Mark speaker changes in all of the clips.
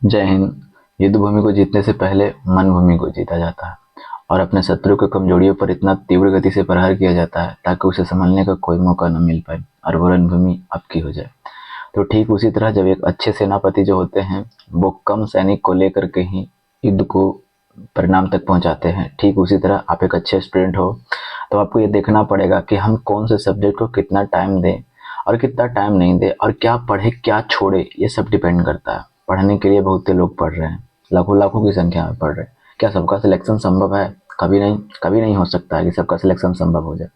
Speaker 1: जय हिंद। युद्ध भूमि को जीतने से पहले मन भूमि को जीता जाता है और अपने शत्रु की कमजोरियों पर इतना तीव्र गति से प्रहार किया जाता है ताकि उसे संभलने का कोई मौका न मिल पाए और वो रणभूमि आपकी हो जाए। तो ठीक उसी तरह जब एक अच्छे सेनापति जो होते हैं वो कम सैनिक को लेकर के ही युद्ध को परिणाम तक पहुंचाते हैं, ठीक उसी तरह आप एक अच्छे स्टूडेंट हो तो आपको ये देखना पड़ेगा कि हम कौन से सब्जेक्ट को कितना टाइम दें और कितना टाइम नहीं दें और क्या पढ़े क्या छोड़े, ये सब डिपेंड करता है। पढ़ने के लिए बहुत से लोग पढ़ रहे हैं, लाखों लाखों की संख्या में पढ़ रहे हैं। क्या सबका सिलेक्शन संभव है? कभी नहीं, कभी नहीं हो सकता है कि सबका सिलेक्शन संभव हो जाए।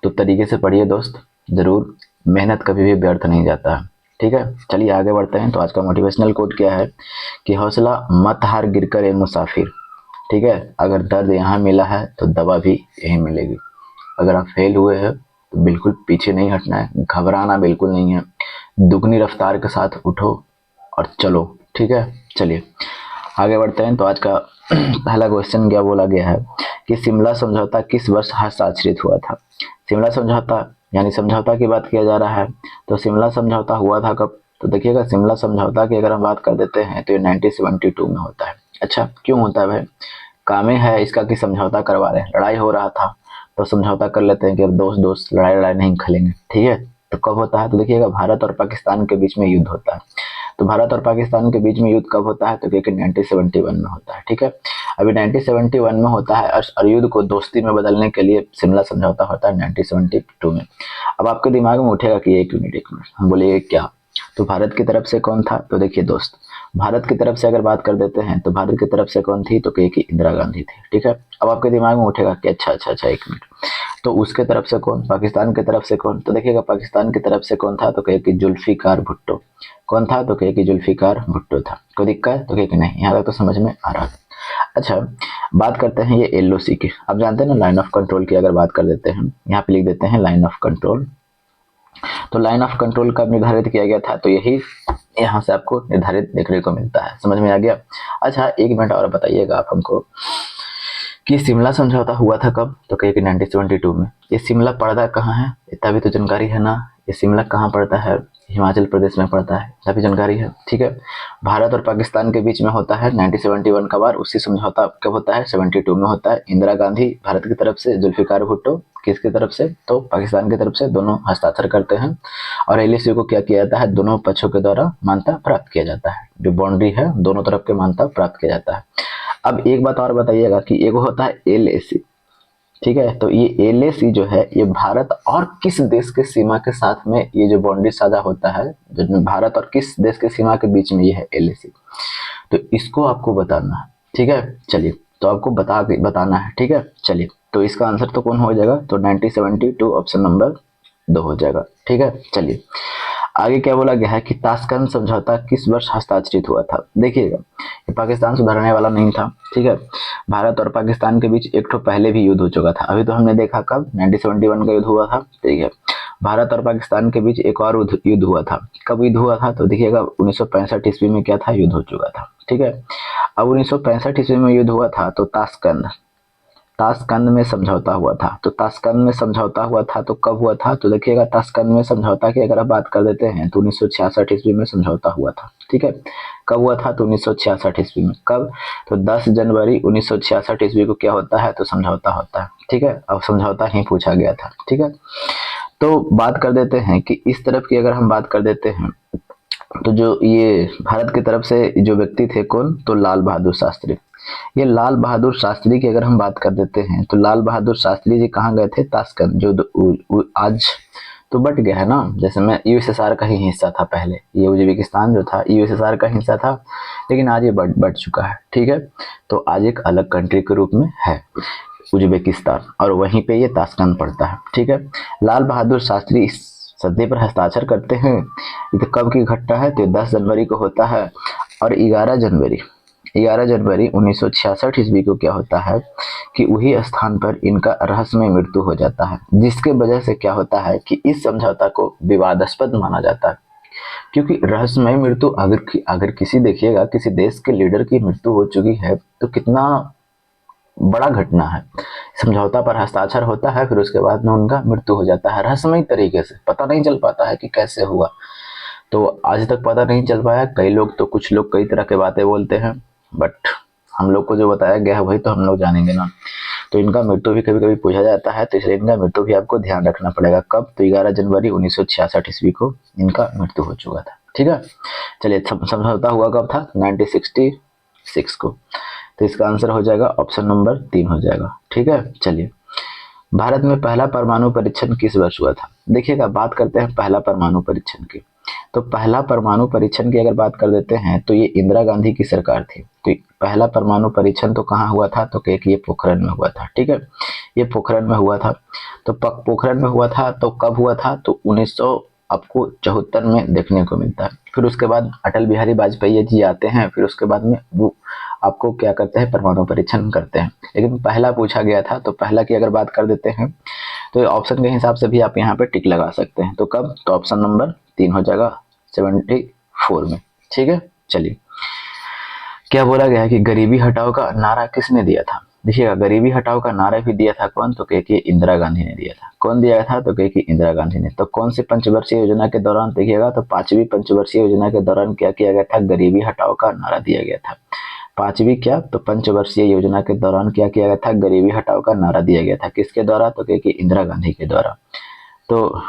Speaker 1: तो तरीके से पढ़िए दोस्त, जरूर। मेहनत कभी भी व्यर्थ नहीं जाता है। ठीक है, चलिए आगे बढ़ते हैं। तो आज का मोटिवेशनल कोट क्या है कि हौसला मत हार, गिरकर ए मुसाफिर। ठीक है, अगर दर्द यहाँ मिला है तो दवा भी यहीं मिलेगी। अगर आप फेल हुए हैं तो बिल्कुल पीछे नहीं हटना है, घबराना बिल्कुल नहीं है। दुगनी रफ्तार के साथ उठो और चलो। ठीक है, चलिए आगे बढ़ते हैं। तो आज का पहला क्वेश्चन क्या बोला गया है कि शिमला समझौता किस वर्ष हस्ताक्षरित हुआ था? शिमला समझौता यानी समझौता की बात किया जा रहा है। तो शिमला समझौता हुआ था कब? तो देखिएगा, शिमला समझौता की अगर हम बात कर देते हैं तो ये 1972 में होता है। अच्छा, क्यों होता है भाई? काम है इसका कि समझौता करवा रहे हैं, लड़ाई हो रहा था तो समझौता कर लेते हैं कि अब दोस्त दोस्त लड़ाई लड़ाई नहीं खेलेंगे। ठीक है, तो कब होता है? तो देखिएगा, भारत और पाकिस्तान के बीच में युद्ध होता है। तो भारत और पाकिस्तान के बीच में युद्ध कब होता है? तो क्योंकि 1971 में होता है। ठीक है, अभी 1971 में होता है और युद्ध को दोस्ती में बदलने के लिए शिमला समझौता होता है 1972 में। अब आपके दिमाग में उठेगा कि एक मिनट एक मिनट, हम बोले क्या? तो भारत की तरफ से कौन था? तो देखिए दोस्त, भारत की तरफ से अगर बात कर देते हैं तो भारत की तरफ से कौन थी? तो कही कि इंदिरा गांधी थी। ठीक है, अब आपके दिमाग में उठेगा कि अच्छा अच्छा अच्छा, एक मिनट, तो उसके तरफ से कौन? पाकिस्तान की तरफ से कौन? तो देखिएगा, पाकिस्तान की तरफ से कौन था? तो कहे कि जुल्फिकार भुट्टो। कौन था? तो कहे कि जुल्फिकार भुट्टो था। कोई दिक्कत? तो कहे कि नहीं, यहाँ तक तो समझ में आ रहा है। अच्छा, बात करते हैं ये एलओसी की। आप जानते हैं ना, लाइन ऑफ कंट्रोल की अगर बात कर देते हैं, यहाँ पे लिख देते हैं लाइन ऑफ कंट्रोल। तो लाइन ऑफ कंट्रोल कब निर्धारित किया गया था? तो यही यहाँ से आपको निर्धारित देखने को मिलता है। समझ में आ गया? अच्छा, एक मिनट और बताइएगा आप हमको कि शिमला समझौता हुआ था कब? तो कहिए कि 1972 में। ये शिमला पड़ता कहाँ है? इतना भी तो जानकारी है ना। ये शिमला कहाँ पड़ता है? हिमाचल प्रदेश में पड़ता है, इतना भी जानकारी है। ठीक है, भारत और पाकिस्तान के बीच में होता है 1971 का वार। उसी समझौता कब होता है? 72 में होता है। इंदिरा गांधी भारत की तरफ से, जुल्फिकार भुट्टो किसकी तरफ से? तो पाकिस्तान की तरफ से, दोनों हस्ताक्षर करते हैं और एलएसी को क्या किया जाता है? दोनों पक्षों के द्वारा मान्यता प्राप्त किया जाता है। जो बाउंड्री है दोनों तरफ के मान्यता प्राप्त किया जाता है। अब एक बात और बताइएगा कि एक होता है एलएसी। ठीक है, तो ये एलएसी जो है ये भारत और किस देश के सीमा के साथ में ये जो बाउंड्री साझा होता है, जो भारत और किस देश के सीमा के बीच में ये है एलएसी, तो इसको आपको बताना है। ठीक है, चलिए, तो आपको बताना है। ठीक है, चलिए, तो इसका आंसर तो कौन हो जाएगा? तो 1972 ऑप्शन नंबर 2 हो जाएगा। ठीक है, चलिए आगे क्या बोला गया है कि ताशकंद समझौता किस वर्ष हस्ताक्षरित हुआ था? देखिएगा, ये पाकिस्तान सुधारने वाला नहीं था। ठीक है, भारत और पाकिस्तान के बीच एक तो पहले भी युद्ध हो चुका था। अभी तो हमने देखा कब 1971 का युद्ध हुआ था। ठीक है, भारत और पाकिस्तान के बीच एक और युद्ध हुआ था। कब युद्ध हुआ था? तो देखिएगा 1965 ईस्वी में क्या था? युद्ध हो चुका था। ठीक है, अब 1965 ईस्वी में युद्ध हुआ था तो ताशकंद ताशकंद में समझौता हुआ था। तो ताशकंद में समझौता हुआ था तो कब हुआ था? तो देखिएगा, ताशकंद में समझौता की अगर आप बात कर देते हैं तो 1966 ईस्वी में समझौता हुआ था। ठीक है, कब हुआ था? तो 1966 ईस्वी में। कब? तो 10 जनवरी 1966 ईस्वी को क्या होता है? तो समझौता होता है। ठीक है, अब समझौता ही पूछा गया था। ठीक है, तो बात कर देते हैं कि इस तरफ की अगर हम बात कर देते हैं तो जो ये भारत की तरफ से जो व्यक्ति थे कौन? तो लाल बहादुर शास्त्री। ये लाल बहादुर शास्त्री की अगर हम बात कर देते हैं तो लाल बहादुर शास्त्री जी कहाँ गए थे? ताशकंद, जो आज तो बट गया है ना। जैसे मैं यूएसएसआर का ही हिस्सा था पहले, ये उज्बेकिस्तान जो था यूएसएसआर का हिस्सा था, लेकिन आज ये बट चुका है। ठीक है, तो आज एक अलग कंट्री के रूप में है उज्बेकिस्तान, और वहीं पे ये ताशकंद पड़ता है। ठीक है, लाल बहादुर शास्त्री इस सदे पर हस्ताक्षर करते हैं। ये तो कब की घटना है? तो 10 जनवरी को होता है। और 11 जनवरी 1966 ईस्वी को क्या होता है कि वही स्थान पर इनका रहस्यमय मृत्यु हो जाता है, जिसके वजह से क्या होता है कि इस समझौता को विवादास्पद माना जाता है। क्योंकि रहस्यमय मृत्यु अगर किसी देखिएगा किसी देश के लीडर की मृत्यु हो चुकी है तो कितना बड़ा घटना है। समझौता पर हस्ताक्षर होता है, फिर उसके बाद में उनका मृत्यु हो जाता है रहस्यमय तरीके से, पता नहीं चल पाता है कि कैसे हुआ। तो आज तक पता नहीं चल पाया। कई लोग तो कुछ लोग कई तरह के बातें बोलते हैं, बट हम लोग को जो बताया गया है वही तो हम लोग जानेंगे ना। तो इनका मृत्यु भी कभी कभी पूछा जाता है, तो इसलिए इनका मृत्यु भी आपको ध्यान रखना पड़ेगा। कब? तो 11 जनवरी 1966 ईस्वी को इनका मृत्यु हो चुका था। ठीक है, चलिए समझौता हुआ कब था? 1966 को। तो इसका आंसर हो जाएगा ऑप्शन नंबर 3 हो जाएगा। ठीक है, चलिए भारत में पहला परमाणु परीक्षण किस वर्ष हुआ था? देखिएगा, बात करते हैं पहला परमाणु परीक्षण की। तो पहला परमाणु परीक्षण की अगर बात कर देते हैं तो ये इंदिरा गांधी की सरकार थी। तो पहला परमाणु परीक्षण तो कहाँ हुआ था? तो ये पोखरण में हुआ था। ठीक है, ये पोखरण में हुआ था। तो पोखरण में हुआ था तो कब हुआ था? तो 1900 आपको 74 में देखने को मिलता है। फिर उसके बाद अटल बिहारी वाजपेयी जी आते हैं, फिर उसके बाद में वो आपको क्या करते हैं? परमाणु परीक्षण करते हैं। लेकिन पहला पूछा गया था, तो पहला की अगर बात कर देते हैं तो ऑप्शन के हिसाब से भी आप यहाँ पे टिक लगा सकते हैं। तो कब? तो ऑप्शन नंबर 3 हो जाएगा 74 में। ठीक है, चलिए क्या बोला गया है कि गरीबी हटाओ का नारा किसने दिया था? देखिएगा, गरीबी हटाओ का नारा भी दिया था कौन? तो के इंदिरा गांधी ने दिया था। कौन दिया था? तो के इंदिरा गांधी ने। तो कौन सी पंचवर्षीय योजना के दौरान? देखिएगा, तो 5वीं पंचवर्षीय योजना के दौरान क्या किया गया था? गरीबी हटाओ का नारा दिया गया था। 5वीं क्या? तो पंचवर्षीय योजना के दौरान क्या किया गया था? गरीबी हटाओ का नारा दिया गया था। किसके द्वारा? तो के इंदिरा गांधी के द्वारा। तो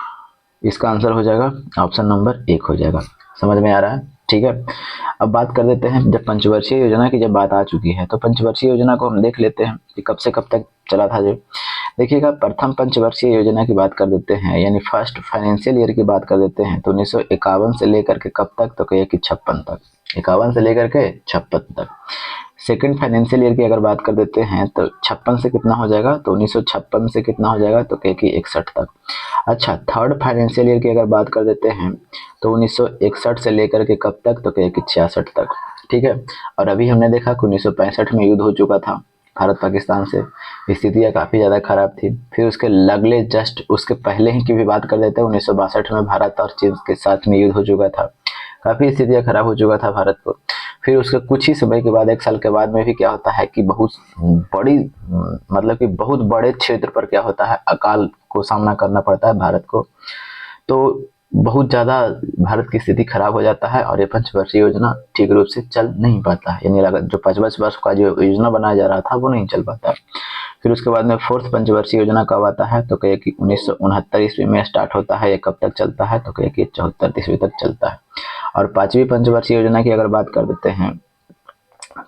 Speaker 1: इसका आंसर हो जाएगा ऑप्शन नंबर 1 हो जाएगा। समझ में आ रहा है? ठीक है, अब बात कर देते हैं, जब पंचवर्षीय योजना की जब बात आ चुकी है तो पंचवर्षीय योजना को हम देख लेते हैं कि कब से कब तक चला था। जो देखिएगा, प्रथम पंचवर्षीय योजना की बात कर देते हैं, यानी फर्स्ट फाइनेंशियल ईयर की बात कर देते हैं, तो 1951 से लेकर के कब तक? तो कहिए कि 56 तक। 51 से लेकर के 56 तक। सेकंड फाइनेंशियल ईयर की अगर बात कर देते हैं तो 56 से कितना हो जाएगा? तो 1956 से कितना हो जाएगा? तो कहिए कि 61 तक। अच्छा, थर्ड फाइनेंशियल ईयर की अगर बात कर देते हैं तो 1961 से लेकर के कब तक? तो कहिए कि 66 तक। ठीक है, और अभी हमने देखा कि 1965 में युद्ध हो चुका था भारत पाकिस्तान से, स्थितियाँ काफ़ी ज़्यादा खराब थी। फिर उसके लगले जस्ट उसके पहले ही की भी बात कर देते हैं, 1962 में भारत और चीन के साथ में युद्ध हो चुका था, काफ़ी स्थितियाँ खराब हो चुका था भारत को। फिर उसके कुछ ही समय के बाद, 1 साल के बाद में भी क्या होता है कि बहुत बड़ी मतलब कि बहुत बड़े क्षेत्र पर क्या होता है? अकाल को सामना करना पड़ता है भारत को। तो बहुत ज़्यादा भारत की स्थिति खराब हो जाता है और ये पंचवर्षीय योजना ठीक रूप से चल नहीं पाता है, यानी जो 5 वर्ष का जो योजना बनाया जा रहा था वो नहीं चल पाता। फिर उसके बाद में फोर्थ पंचवर्षीय योजना कब आता है? तो कहिए कि 1969 ईस्वी में स्टार्ट होता है। ये कब तक चलता है? तो कहिए कि 74 ईस्वी तक चलता है। और 5वीं पंचवर्षीय योजना की अगर बात कर देते हैं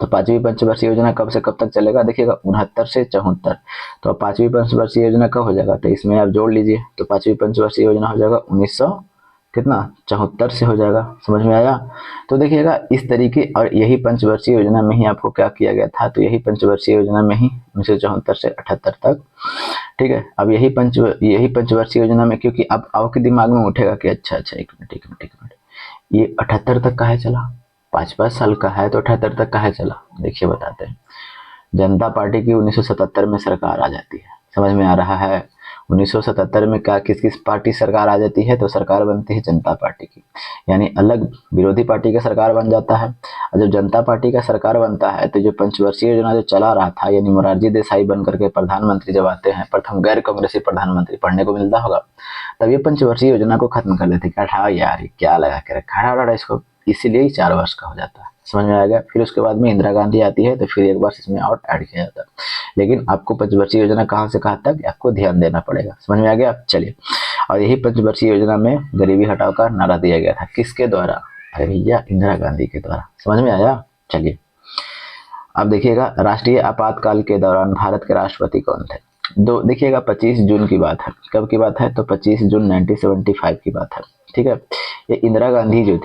Speaker 1: तो 5वीं पंचवर्षीय योजना कब से कब तक चलेगा? देखिएगा, 69 से 74। तो 5वीं पंचवर्षीय योजना कब हो जाएगा? तो इसमें आप जोड़ लीजिए, तो 5वीं पंचवर्षीय योजना हो जाएगा 1900 कितना? 74 से हो जाएगा। समझ में आया? तो देखिएगा इस तरीके, और यही पंचवर्षीय योजना में ही आपको क्या किया गया था? तो यही पंचवर्षीय योजना में ही 1974 से 78 तक। ठीक है, अब यही पंचवर्षीय योजना में, क्योंकि अब आपके दिमाग में उठेगा कि अच्छा एक मिनट, ये 78 तक काहे चला? 5-5 साल का है तो 78 तक काहे चला? देखिए बताते हैं। जनता पार्टी की 1977 में सरकार आ जाती है। समझ में आ रहा है? 1977 में क्या किस पार्टी सरकार आ जाती है? तो सरकार बनती है जनता पार्टी की, यानी अलग विरोधी पार्टी का सरकार बन जाता है। और जब जनता पार्टी का सरकार बनता है तो जो पंचवर्षीय योजना जो चला रहा था, यानी मोरारजी देसाई बन करके प्रधानमंत्री जब आते हैं, प्रथम गैर कांग्रेसी प्रधानमंत्री, पढ़ने को मिलता होगा, तब ये पंचवर्षीय योजना को खत्म कर देते। क्या यार, क्या लगा के रखा है इसको, इसीलिए 4 वर्ष का हो जाता है। समझ में आ गया? फिर उसके बाद में इंदिरा गांधी आती है तो फिर एक बार इसमें और ऐड किया जाता है। लेकिन आपको पंचवर्षीय योजना कहाँ से कहाँ तक आपको ध्यान देना पड़ेगा। समझ में आ गया? चलिए, और यही पंचवर्षीय योजना में गरीबी हटाओ का नारा दिया गया था। किसके द्वारा? अरे भैया, इंदिरा गांधी के द्वारा। समझ में आया? चलिए, अब देखिएगा, राष्ट्रीय आपातकाल के दौरान भारत के राष्ट्रपति कौन थे? देखिएगा 25 जून की बात है। कब की बात है? तो 25 जून 1975 की बात है। ठीक है, ये इंदिरा गांधी जो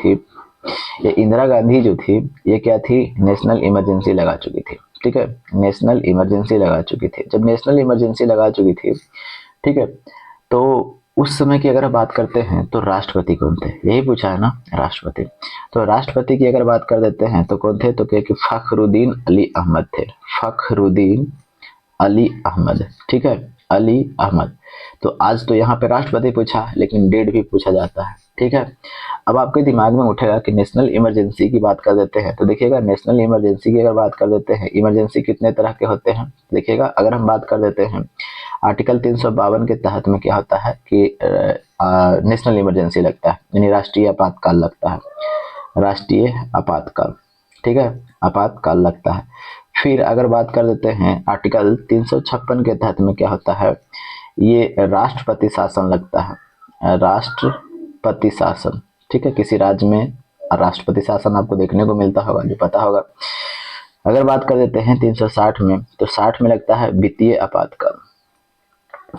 Speaker 1: थी ये क्या थी? नेशनल इमरजेंसी लगा चुकी थी। ठीक है, नेशनल इमरजेंसी लगा चुकी थी। जब नेशनल इमरजेंसी लगा चुकी थी, ठीक है, तो उस समय की अगर बात करते हैं तो राष्ट्रपति कौन थे? यही पूछा है ना, राष्ट्रपति। तो राष्ट्रपति की अगर बात कर देते हैं तो कौन थे? तो क्या कि फखरुद्दीन अली अहमद थे। फखरुद्दीन अली अहमद। ठीक है, अली अहमद। तो आज तो यहाँ पे राष्ट्रपति पूछा, लेकिन डेट भी पूछा जाता है। ठीक है, अब आपके दिमाग में उठेगा कि नेशनल इमरजेंसी की बात कर देते हैं, तो देखिएगा नेशनल इमरजेंसी की अगर बात कर देते हैं, इमरजेंसी कितने तरह के होते हैं? देखिएगा, अगर हम बात कर देते हैं आर्टिकल 352 के तहत में क्या होता है कि नेशनल इमरजेंसी लगता है, यानी राष्ट्रीय आपातकाल लगता है, राष्ट्रीय आपातकाल, ठीक है, आपातकाल लगता है। फिर अगर बात कर देते हैं आर्टिकल 356 के तहत में क्या होता है, ये राष्ट्रपति शासन लगता है, राष्ट्रपति शासन, ठीक है, किसी राज्य में राष्ट्रपति शासन आपको देखने को मिलता होगा, जो पता होगा। अगर बात कर देते हैं 360 में, तो 60 में लगता है वित्तीय आपातकाल।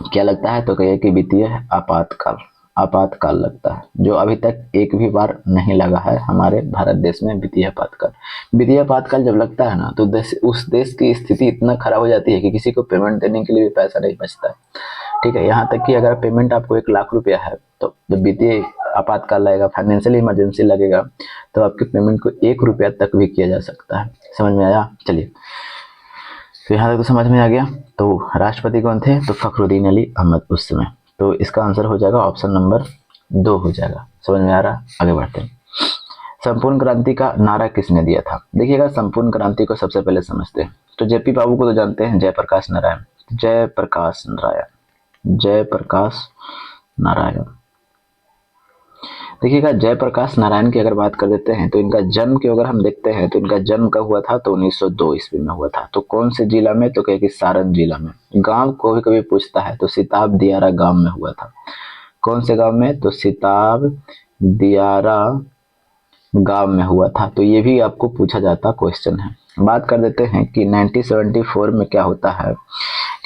Speaker 1: क्या लगता है, तो कहिए कि वित्तीय आपातकाल, आपातकाल लगता है, जो अभी तक एक भी बार नहीं लगा है हमारे भारत देश में वित्तीय आपातकाल। वित्तीय आपातकाल जब लगता है ना, तो उस देश की स्थिति इतना खराब हो जाती है कि किसी को पेमेंट देने के लिए भी पैसा नहीं बचता है, ठीक है। यहाँ तक कि अगर पेमेंट आपको 1 लाख रुपया है, तो जब वित्तीय आपातकाल लगेगा, फाइनेंशियल इमरजेंसी लगेगा, तो आपके पेमेंट को 1 रुपया तक भी किया जा सकता है। समझ में आया? चलिए, तो यहाँ तक तो समझ में आ गया। तो राष्ट्रपति कौन थे, तो फखरुद्दीन अली अहमद उस समय। तो इसका आंसर हो जाएगा ऑप्शन नंबर 2 हो जाएगा। समझ में आ रहा? आगे बढ़ते हैं। संपूर्ण क्रांति का नारा किसने दिया था? देखिएगा, संपूर्ण क्रांति को सबसे पहले समझते हैं। तो जेपी बाबू को तो जानते हैं, जयप्रकाश नारायण, जयप्रकाश नारायण, जयप्रकाश नारायण। देखिएगा, जयप्रकाश नारायण की अगर बात कर देते हैं, तो इनका जन्म की अगर हम देखते हैं, तो इनका जन्म कब हुआ था, तो 1902 ईस्वी में हुआ था। तो कौन से जिला में, तो कहे कि सारण जिला में। गांव को भी कभी पूछता है, तो सिताब दियारा गांव में हुआ था। कौन से गांव में, तो सिताब दियारा गांव में हुआ था। तो ये भी आपको पूछा जाता क्वेश्चन है। बात कर देते हैं कि 1974 में क्या होता है,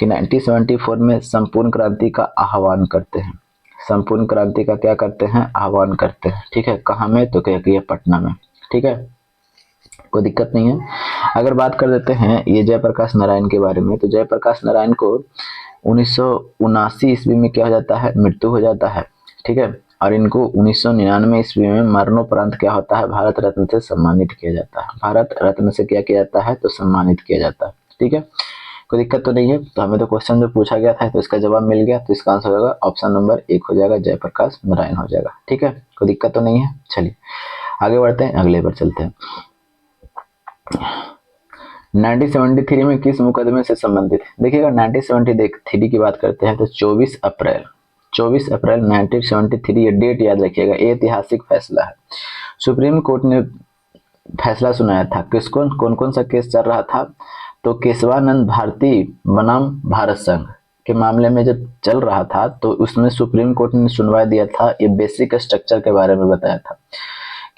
Speaker 1: कि 1974 में संपूर्ण क्रांति का आह्वान करते हैं। संपूर्ण क्रांति का क्या करते हैं, आह्वान करते हैं, ठीक है। कहाँ में, तो क्या कि पटना में, ठीक है, कोई दिक्कत नहीं है। अगर बात कर देते हैं ये जयप्रकाश नारायण के बारे में, तो जयप्रकाश नारायण को 1979 ईस्वी में क्या हो जाता है, मृत्यु हो जाता है, ठीक है। और इनको 1999 ईस्वी में मरणोपरांत क्या होता है, भारत रत्न से सम्मानित किया जाता है। भारत रत्न से क्या किया जाता है, तो सम्मानित किया जाता है, ठीक है, कोई दिक्कत तो नहीं है। तो हमें तो क्वेश्चन जो पूछा गया था, तो इसका जवाब मिल गया। तो इसका आंसर होगा ऑप्शन नंबर 1 हो जाएगा, जयप्रकाश नारायण हो जाएगा, ठीक है, कोई दिक्कत तो नहीं है। चलिए आगे बढ़ते हैं, अगले पर चलते हैं। 1973 में किस मुकदमे से संबंधित? देखिएगा, 1973 की बात करते हैं, तो 24 अप्रैल 1973, ये डेट याद रखिएगा, ये ऐतिहासिक फैसला है। सुप्रीम कोर्ट ने फैसला सुनाया था, किसको, कौन कौन सा केस चल रहा था, तो केशवानंद भारती बनाम भारत संघ के मामले में जब चल रहा था, तो उसमें सुप्रीम कोर्ट ने सुनवाई दिया था। ये बेसिक स्ट्रक्चर के बारे में बताया था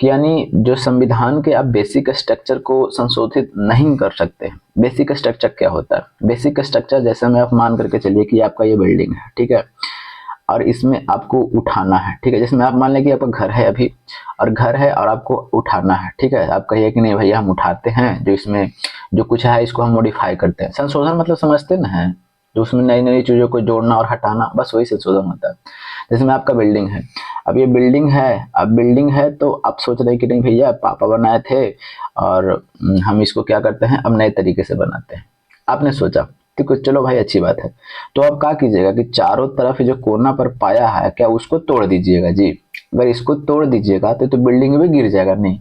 Speaker 1: कि यानी जो संविधान के आप बेसिक स्ट्रक्चर को संशोधित नहीं कर सकते। बेसिक स्ट्रक्चर क्या होता है? बेसिक स्ट्रक्चर जैसे में आप मान करके चलिए कि आपका ये बिल्डिंग है, ठीक है, और इसमें आपको उठाना है, ठीक है। जिसमें आप मान लें कि आपका घर है अभी, और घर है और आपको उठाना है, ठीक है। आप कहिए कि नहीं भैया हम उठाते हैं, जो इसमें जो कुछ है इसको हम मॉडिफाई करते हैं। संशोधन मतलब समझते ना है, जो उसमें नई नई चीजों को जोड़ना और हटाना, बस वही संशोधन होता है। जैसे में आपका बिल्डिंग है, अब ये बिल्डिंग है, अब बिल्डिंग है तो आप सोच रहे कि नहीं भैया पापा बनाए थे और हम इसको क्या करते हैं, अब नए तरीके से बनाते हैं। आपने सोचा तो चलो भाई अच्छी बात है, तो अब क्या कीजिएगा कि चारों तरफ जो कोना पर पाया है क्या उसको तोड़ दीजिएगा जी। अगर इसको तोड़ दीजिएगा तो बिल्डिंग भी गिर जाएगा। नहीं,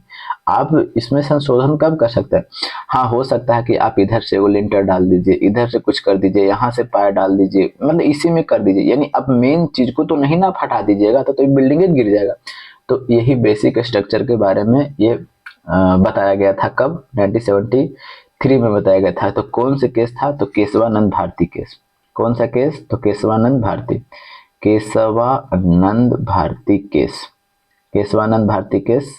Speaker 1: आप इसमें संशोधन कब कर सकते हैं? हाँ, हो सकता है कि आप इधर से वो लिंटर डाल दीजिए, इधर से कुछ कर दीजिए, यहाँ से पाया डाल दीजिए, मतलब इसी में कर दीजिए, यानी अब मेन चीज को तो नहीं ना आप हटा दीजिएगा, तो बिल्डिंग ही गिर जाएगा। तो यही बेसिक स्ट्रक्चर के बारे में ये बताया गया था। कब? 1973 में बताया गया था। तो कौन से केस था? तो केशवानंद भारती केस। कौन सा केस? तो केशवानंद भारती, केशवानंद भारती केस, केशवानंद भारती केस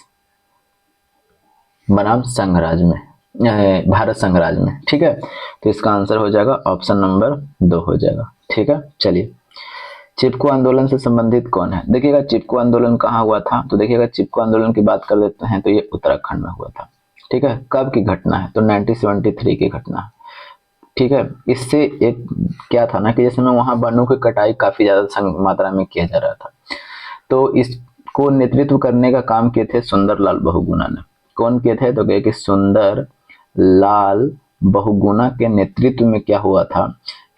Speaker 1: बनाम संघराज में, भारत संघराज में, ठीक है। तो इसका आंसर हो जाएगा ऑप्शन नंबर 2 हो जाएगा, ठीक है। चलिए, चिपको आंदोलन से संबंधित कौन है? देखिएगा, चिपको आंदोलन कहाँ हुआ था? तो देखिएगा, चिपको आंदोलन की बात कर देते हैं, तो ये उत्तराखंड में हुआ था, ठीक है। कब की घटना है? तो 1973 की घटना है, ठीक है। इससे एक क्या था ना कि जैसे में वहां वनों की कटाई काफी ज्यादा मात्रा में किया जा रहा था, तो इसको नेतृत्व करने का काम किए थे सुंदर लाल बहुगुणा ने। कौन किए थे? तो कहे कि सुंदर लाल बहुगुणा के नेतृत्व में क्या हुआ था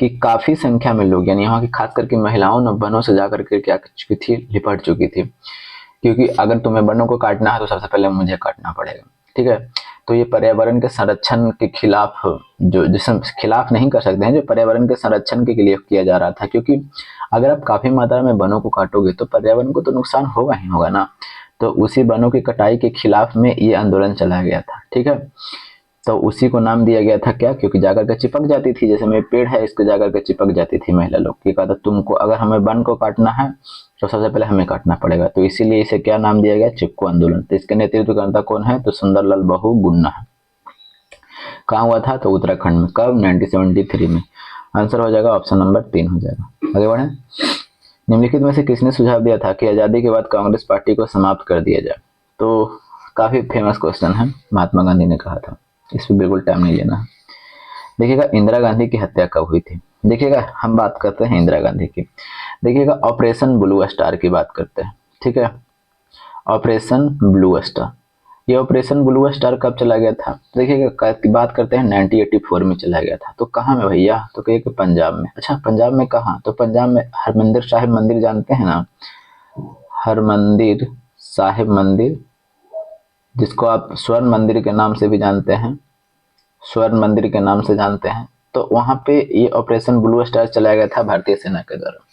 Speaker 1: कि काफी संख्या में लोग, यानी यहाँ की खास करके महिलाओं ने वनों से जाकर के क्या कर चुकी थी, लिपट चुकी थी। क्योंकि अगर तुम्हें वनों को काटना है तो सबसे पहले मुझे काटना पड़ेगा। ठीक है। तो ये पर्यावरण के संरक्षण के खिलाफ, जो जिसम खिलाफ नहीं कर सकते हैं, जो पर्यावरण के संरक्षण के लिए किया जा रहा था, क्योंकि अगर आप काफी मात्रा में वनों को काटोगे तो पर्यावरण को तो नुकसान होगा ही होगा ना। तो उसी वनों की कटाई के खिलाफ में ये आंदोलन चलाया गया था, ठीक है। तो उसी को नाम दिया गया था क्या, क्योंकि जाकर के चिपक जाती थी, जैसे मेरे पेड़ है इसको जाकर के चिपक जाती थी महिला लोग की, कहा था तुमको अगर हमें वन को काटना है तो सबसे पहले हमें काटना पड़ेगा। तो इसीलिए इसे क्या नाम दिया गया, चिपको आंदोलन। तो इसके नेतृत्वकर्ता कौन है, तो सुंदरलाल बहु गुन्ना है। कहाँ हुआ था, तो उत्तराखंड में। कब, 1973 में। आंसर हो जाएगा ऑप्शन नंबर 3 हो जाएगा। आगे बढ़े। निम्नलिखित में से किसने सुझाव दिया था कि आजादी के बाद कांग्रेस पार्टी को समाप्त कर दिया जाए। तो काफी फेमस क्वेश्चन है, महात्मा गांधी ने कहा था, इस पर बिल्कुल टाइम नहीं लेना है। देखिएगा इंदिरा गांधी की हत्या कब हुई थी। देखिएगा हम बात करते हैं इंदिरा गांधी की। देखिएगा ऑपरेशन ब्लू स्टार की बात करते हैं, ठीक है। ऑपरेशन ब्लू स्टार, ये ऑपरेशन ब्लू स्टार कब चला गया था, देखिएगा बात करते हैं 1984 में चला गया था। तो कहाँ में भैया, तो कहिए कि पंजाब में। अच्छा पंजाब में कहाँ, तो पंजाब में हरमंदिर साहिब मंदिर जानते हैं ना, हरमंदिर साहिब मंदिर, जिसको आप स्वर्ण मंदिर के नाम से भी जानते हैं, स्वर्ण मंदिर के नाम से जानते हैं। तो वहां पे ये ऑपरेशन ब्लू स्टार चलाया गया था भारतीय सेना के द्वारा,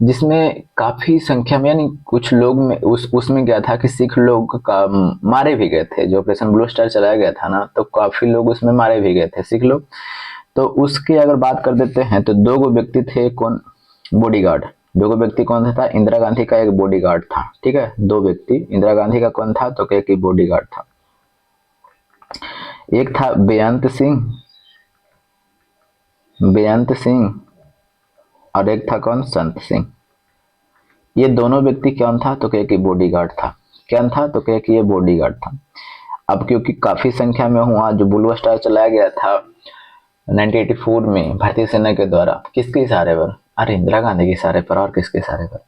Speaker 1: जिसमें काफी संख्या में, यानी कुछ लोग में उसमें गया था कि सिख लोग का मारे भी गए थे। जो ऑपरेशन ब्लू स्टार चलाया गया था ना, तो काफी लोग उसमें मारे भी गए थे, सिख लोग। तो उसकी अगर बात कर देते हैं तो 2 गो व्यक्ति थे, कौन, बॉडीगार्ड। 2 गो व्यक्ति कौन था, इंदिरा गांधी का एक बॉडीगार्ड था, ठीक है। 2 व्यक्ति, इंदिरा गांधी का कौन था, तो क्या कि बॉडीगार्ड था। एक था बेअंत सिंह, बेअंत सिंह, और एक था कौन, संत सिंह। ये दोनों व्यक्ति कौन था, तो क्या कि बॉडीगार्ड था। क्या था, तो क्या कि ये बॉडीगार्ड था। अब क्योंकि काफी संख्या में हुआ, जो ब्लू स्टार चलाया गया था 1984 में भारतीय सेना के द्वारा, किसके इशारे पर, अरे इंदिरा गांधी के इशारे पर, और किसके इशारे पर।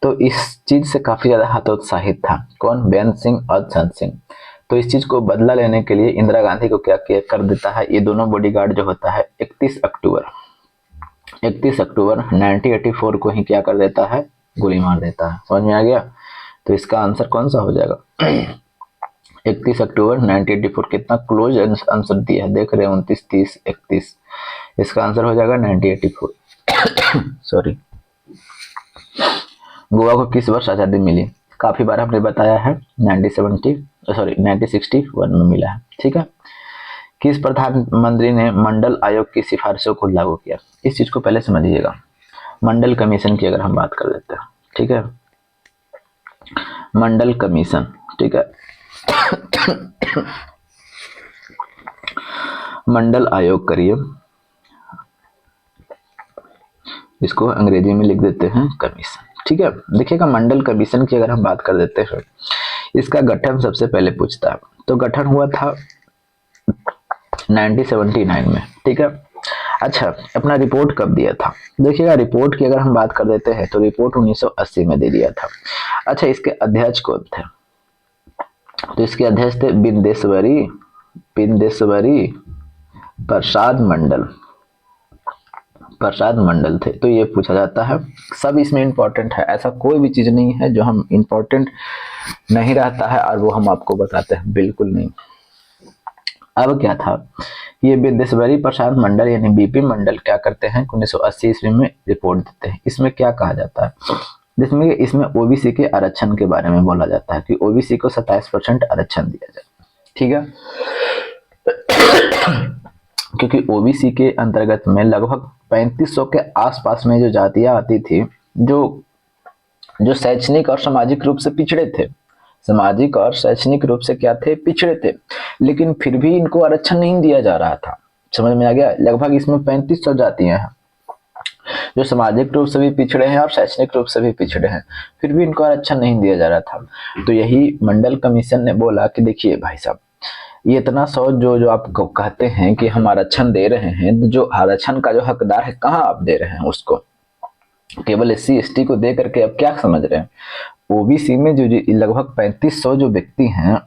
Speaker 1: तो इस चीज से काफी ज्यादा हतोत्साहित था कौन, बेअंत सिंह और संत सिंह। तो इस चीज को बदला लेने के लिए इंदिरा गांधी को क्या कर देता है, ये दोनों बॉडीगार्ड जो होता है 31 अक्टूबर 1984 को ही क्या कर देता है, गोली मार देता है। समझ में आ गया। तो इसका आंसर कौन सा हो जाएगा 31 अक्टूबर 1984। कितना क्लोज आंसर दिया है, देख रहे हैं 29, 30, 31। इसका आंसर हो जाएगा 1984। सॉरी। गोवा को किस वर्ष आजादी मिली, काफी बार हमने बताया है 1961 में मिला है, ठीक है। किस प्रधानमंत्री ने मंडल आयोग की सिफारिशों को लागू किया, इस चीज को पहले समझिएगा। मंडल कमीशन की अगर हम बात कर लेते हैं, ठीक है, मंडल कमीशन, ठीक है। मंडल आयोग करिए, इसको अंग्रेजी में लिख देते हैं कमीशन, ठीक है। देखिएगा मंडल कमीशन की अगर हम बात कर देते हैं, इसका गठन सबसे पहले पूछता है। तो गठन हुआ था 1979 में, ठीक है। अच्छा अपना रिपोर्ट कब दिया था, देखिएगा रिपोर्ट की अगर हम बात कर देते हैं तो रिपोर्ट 1980 में दे दिया था। अच्छा इसके अध्यक्ष कौन थे, तो इसके अध्यक्ष थे बिंदेश्वरी प्रसाद मंडल, प्रसाद मंडल थे। तो ये पूछा जाता है, सब इसमें इंपॉर्टेंट है, ऐसा कोई भी चीज नहीं है जो हम इंपॉर्टेंट नहीं रहता है और वो हम आपको बताते हैं, बिल्कुल नहीं। अब क्या था, ये बिंदेश्वरी प्रसाद मंडल यानी बीपी मंडल क्या करते हैं, 1980 ईस्वी में रिपोर्ट देते हैं। इसमें क्या कहा जाता है, जिसमें इसमें ओबीसी के आरक्षण के बारे में बोला जाता है कि ओबीसी को 27% आरक्षण दिया जाए, ठीक है। क्योंकि ओबीसी के अंतर्गत में लगभग 3500 के आसपास में जो जातियां आती थी, जो शैक्षणिक और सामाजिक रूप से पिछड़े थे, सामाजिक और शैक्षणिक रूप से क्या थे, पिछड़े थे, लेकिन फिर भी इनको आरक्षण नहीं दिया जा रहा था। समझ में आ गया। लगभग इसमें 3500 जातियां हैं जो सामाजिक रूप से भी पिछड़े हैं और शैक्षणिक रूप से भी पिछड़े हैं, फिर भी इनको आरक्षण नहीं दिया जा रहा था। तो यही मंडल कमीशन ने बोला कि देखिए भाई साहब, ये इतना सौ जो आप कहते हैं कि हम आरक्षण दे रहे हैं, जो आरक्षण का जो हकदार है कहाँ आप दे रहे हैं उसको, केवल SC ST को दे करके अब क्या समझ रहे हैं। ओबीसी में जो लगभग 3500 जो व्यक्ति हैं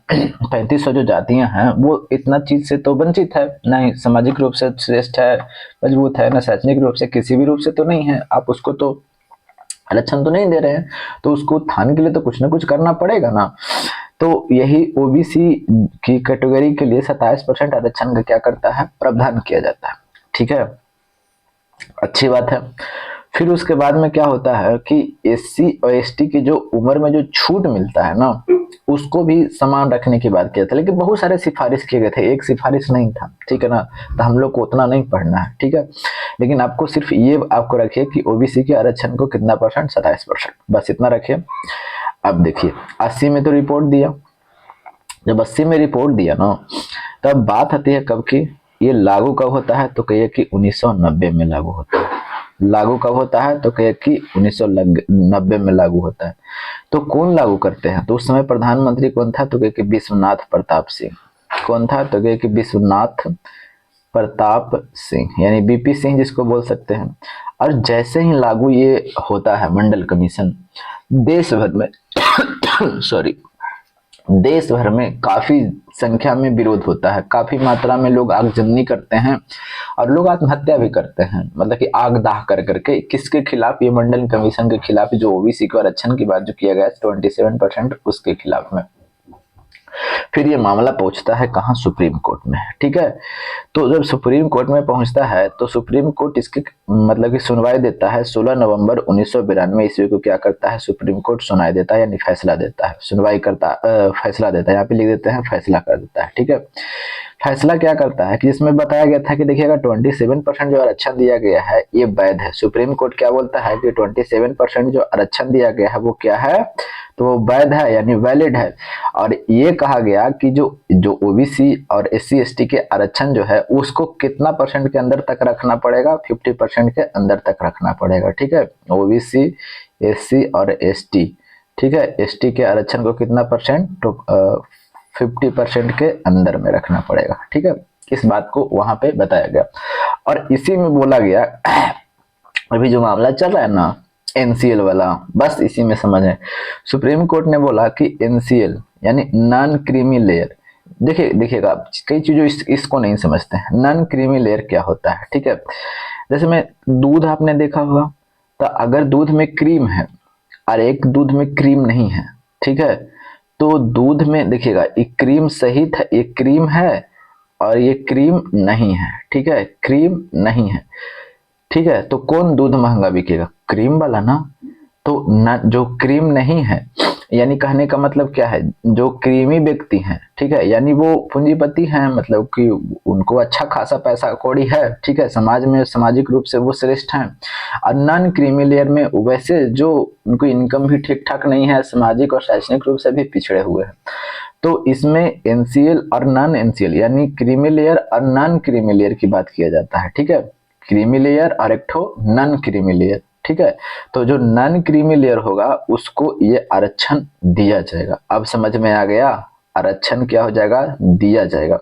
Speaker 1: 3500 जो जातियां हैं, वो इतना चीज से तो वंचित है, ना ही सामाजिक रूप से श्रेष्ठ है, मजबूत है, ना शैक्षणिक रूप से, किसी भी रूप से तो नहीं है। आप उसको तो आरक्षण तो नहीं दे रहे हैं, तो उसको उत्थान के लिए तो कुछ ना कुछ करना पड़ेगा ना। तो यही ओबीसी की कैटेगरी के लिए 27% आरक्षण का क्या करता है, प्रावधान किया जाता है। ठीक है, अच्छी बात है। फिर उसके बाद में क्या होता है कि एससी और एसटी की जो उम्र में जो छूट मिलता है ना, उसको भी समान रखने की बात किया था, लेकिन बहुत सारे सिफारिश किए गए थे, एक सिफारिश नहीं था, ठीक है ना। तो हम लोग को उतना नहीं पढ़ना है, ठीक है। लेकिन आपको सिर्फ ये आपको रखिए कि ओबीसी के आरक्षण को कितना परसेंट, 27%, बस इतना रखिए। अब देखिए 80 में तो रिपोर्ट दिया, जब 80 में रिपोर्ट दिया ना, तब बात आती है कब की, ये लागू कब होता है, तो कहिए कि 1990 में लागू होता है। लागू कब होता है, तो कहिए कि 1990 में लागू होता है। तो कौन लागू करते हैं, तो उस समय प्रधानमंत्री कौन था, तो कहिए कि विश्वनाथ प्रताप सिंह। कौन था, तो कहिए कि विश्वनाथ प्रताप सिंह, यानी बीपी सिंह जिसको बोल सकते हैं। और जैसे ही लागू ये होता है मंडल कमीशन, देश भर में सॉरी, देश भर में काफी संख्या में विरोध होता है, काफी मात्रा में लोग आगजनी करते हैं और लोग आत्महत्या भी करते हैं, मतलब कि आग दाह कर करके। किसके खिलाफ, ये मंडल कमीशन के खिलाफ, जो ओबीसी को आरक्षण की बात जो किया गया 27% उसके खिलाफ में। फिर ये मामला पहुंचता है कहाँ, सुप्रीम कोर्ट में, ठीक है। तो जब सुप्रीम कोर्ट में पहुंचता है तो सुप्रीम कोर्ट इसकी मतलब कि सुनवाई देता है। 16 नवंबर 1992 ईस्वी को क्या करता है, सुप्रीम कोर्ट सुनवाई देता है, यानी फैसला देता है, सुनवाई करता फैसला देता है, यहाँ पे लिख देते हैं फैसला कर देता है, ठीक है। फैसला क्या करता है कि जिसमें बताया गया था कि देखिएगा 27% जो आरक्षण दिया गया है ये वैध है। सुप्रीम कोर्ट क्या बोलता है कि 27% जो आरक्षण दिया गया है वो क्या है, तो वो वैध है, यानी वैलिड है। और ये कहा गया कि जो जो ओबीसी और एससी एसटी के आरक्षण जो है उसको कितना परसेंट के अंदर तक रखना पड़ेगा, 50% के अंदर तक रखना पड़ेगा, ठीक है। ओबीसी, एससी और एसटी, ठीक है, एसटी के आरक्षण को कितना परसेंट, तो 50% के अंदर में रखना पड़ेगा, ठीक है। इस बात को वहां पे बताया गया और इसी में बोला गया अभी जो मामला चल रहा है ना एनसीएल वाला, बस इसी में समझ है। सुप्रीम कोर्ट ने बोला कि एनसीएल यानी नॉन क्रीमी लेयर, देखिए देखिएगा कई चीजों इसको नहीं समझते हैं। नॉन क्रीमी लेयर क्या होता है, ठीक है। जैसे में दूध आपने देखा होगा, तो अगर दूध में क्रीम है और एक दूध में क्रीम नहीं है, ठीक है, तो दूध में देखिएगा एक क्रीम सहित है, एक क्रीम है और ये क्रीम नहीं है, ठीक है, क्रीम नहीं है, ठीक है। तो कौन दूध महंगा बिकेगा, क्रीम वाला ना। तो न जो क्रीम नहीं है, यानी कहने का मतलब क्या है, जो क्रीमी व्यक्ति हैं, ठीक है, यानी वो पूंजीपति हैं, मतलब कि उनको अच्छा खासा पैसा कौड़ी है, ठीक है, समाज में सामाजिक रूप से वो श्रेष्ठ हैं। और नॉन क्रीमी लेयर में वैसे जो उनको इनकम भी ठीक ठाक नहीं है, सामाजिक और शैक्षणिक रूप से भी पिछड़े हुए हैं। तो इसमें एनसीएल और नॉन एनसीएल यानी क्रीमी लेयर और नॉन क्रीमी लेयर की बात किया जाता है, ठीक है। क्रीमी लेयर और एक ठो नॉन क्रीमी लेयर, ठीक है। तो जो नॉन क्रीमी लेयर होगा उसको ये आरक्षण दिया जाएगा। अब समझ में आ गया, आरक्षण क्या हो जाएगा, दिया जाएगा।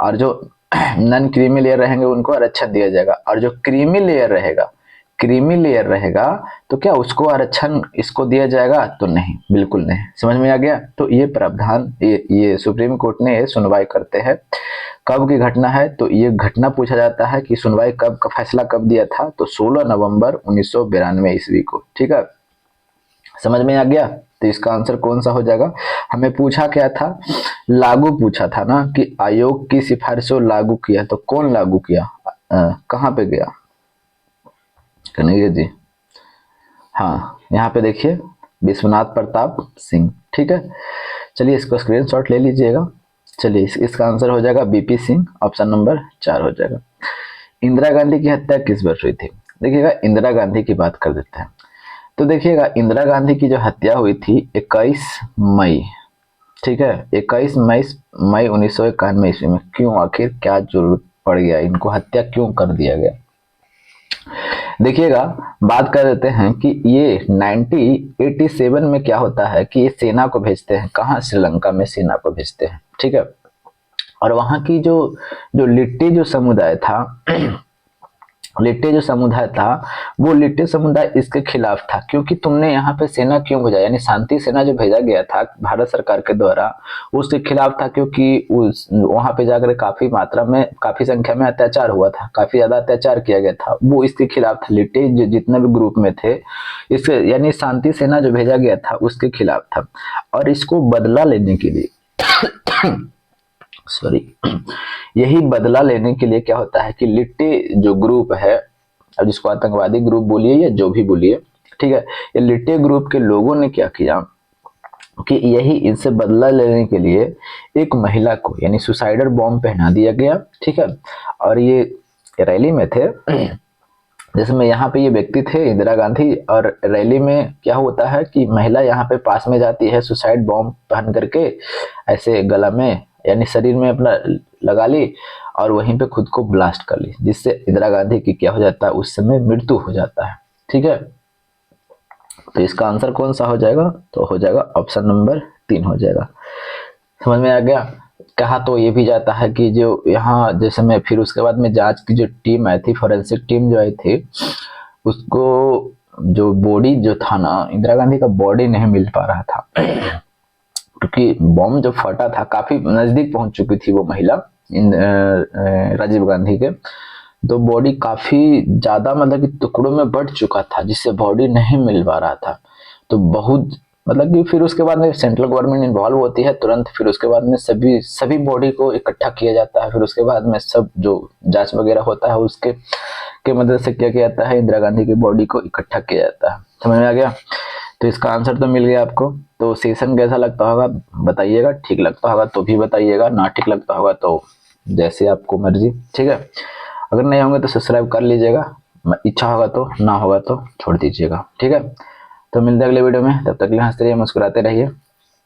Speaker 1: और जो नॉन क्रीमी लेयर रहेंगे उनको आरक्षण दिया जाएगा, और जो क्रीमी लेयर रहेगा, क्रीमी लेयर रहेगा तो क्या उसको आरक्षण इसको दिया जाएगा, तो नहीं, बिल्कुल नहीं। समझ में आ गया। तो ये प्रावधान ये सुप्रीम कोर्ट ने सुनवाई करते हैं। कब की घटना है, तो ये घटना पूछा जाता है कि सुनवाई कब का फैसला कब दिया था, तो 16 नवंबर 1992 ईस्वी को, ठीक है। समझ में आ गया। तो इसका आंसर कौन सा हो जाएगा, हमें पूछा क्या था, लागू पूछा था ना, कि आयोग की सिफारिशों लागू किया, तो कौन लागू किया, कहाँ पे गया कन्हैया जी, हाँ यहाँ पे देखिए विश्वनाथ प्रताप सिंह, ठीक है। चलिए इसको स्क्रीनशॉट ले लीजिएगा। चलिए इसका आंसर हो जाएगा बीपी सिंह, ऑप्शन नंबर 4 हो जाएगा। इंदिरा गांधी की हत्या किस वर्ष हुई थी, देखिएगा इंदिरा गांधी की बात कर देते हैं। तो देखिएगा इंदिरा गांधी की जो हत्या हुई थी 21 मई, ठीक है, 21 मई 1991 ईस्वी में। क्यों, आखिर क्या जरूरत पड़ गया, इनको हत्या क्यों कर दिया गया। देखिएगा बात कर देते हैं कि ये 1987 में क्या होता है कि ये सेना को भेजते हैं, कहाँ, श्रीलंका में सेना को भेजते हैं, ठीक है। और वहां की जो जो लिट्टी जो समुदाय था लिट्टे जो समुदाय था वो लिट्टे समुदाय इसके खिलाफ था, क्योंकि तुमने यहाँ पे सेना क्यों भेजा, यानी शांति सेना जो भेजा गया था भारत सरकार के द्वारा उसके खिलाफ था, क्योंकि उस वहां पे जाकर काफी मात्रा में काफी संख्या में अत्याचार हुआ था, काफी ज्यादा अत्याचार किया गया था, वो इसके खिलाफ था। लिट्टे जो जितने भी ग्रुप में थे इसके यानी शांति सेना जो भेजा गया था उसके खिलाफ था। और इसको बदला लेने के लिए सॉरी यही बदला लेने के लिए क्या होता है कि लिट्टे जो ग्रुप है, अब जिसको आतंकवादी ग्रुप बोलिए या जो भी बोलिए, ठीक है, ये लिट्टे ग्रुप के लोगों ने क्या किया कि यही इनसे बदला लेने के लिए एक महिला को यानी सुसाइडर बॉम्ब पहना दिया गया, ठीक है। और ये रैली में थे जिसमें यहाँ पे ये व्यक्ति थे इंदिरा गांधी, और रैली में क्या होता है कि महिला यहाँ पे पास में जाती है सुसाइड बॉम्ब पहन करके, ऐसे गला में यानी शरीर में अपना लगा ली और वहीं पे खुद को ब्लास्ट कर ली, जिससे इंदिरा गांधी की क्या हो जाता है उस समय मृत्यु हो जाता है, ठीक है। तो इसका आंसर कौन सा हो जाएगा, तो हो जाएगा ऑप्शन नंबर 3 हो जाएगा। समझ में आ गया। कहा तो ये भी जाता है कि जो यहाँ जैसे में फिर उसके बाद में जांच की जो टीम आई थी, फोरेंसिक टीम जो आई थी, उसको जो बॉडी जो था ना, इंदिरा गांधी का बॉडी नहीं मिल पा रहा था क्योंकि बॉम्ब जो फटा था काफी नजदीक पहुंच चुकी थी वो महिला राजीव गांधी के, तो बॉडी काफी ज्यादा मतलब कि टुकड़ों में बट चुका था, जिससे बॉडी नहीं मिल पा रहा था। तो बहुत मतलब कि फिर उसके बाद में सेंट्रल गवर्नमेंट इन्वॉल्व होती है तुरंत, फिर उसके बाद में सभी बॉडी को इकट्ठा किया जाता है, फिर उसके बाद में सब जो जांच वगैरह होता है उसके के मदद से क्या किया जाता है, इंदिरा गांधी की बॉडी को इकट्ठा किया जाता है। समझ में आ गया। तो इसका आंसर तो मिल गया आपको। तो सेशन कैसा लगता होगा बताइएगा, ठीक लगता होगा तो भी बताइएगा, ना ठीक लगता होगा तो जैसे आपको मर्जी, ठीक है। अगर नहीं होंगे तो सब्सक्राइब कर लीजिएगा, इच्छा होगा तो, ना होगा तो छोड़ दीजिएगा, ठीक है। तो मिलते हैं अगले वीडियो में, तब तक के लिए हंसते रहिए, मुस्कुराते रहिए।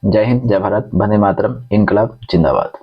Speaker 1: जय हिंद, जय भारत, वंदे मातरम, इनकलाब जिंदाबाद।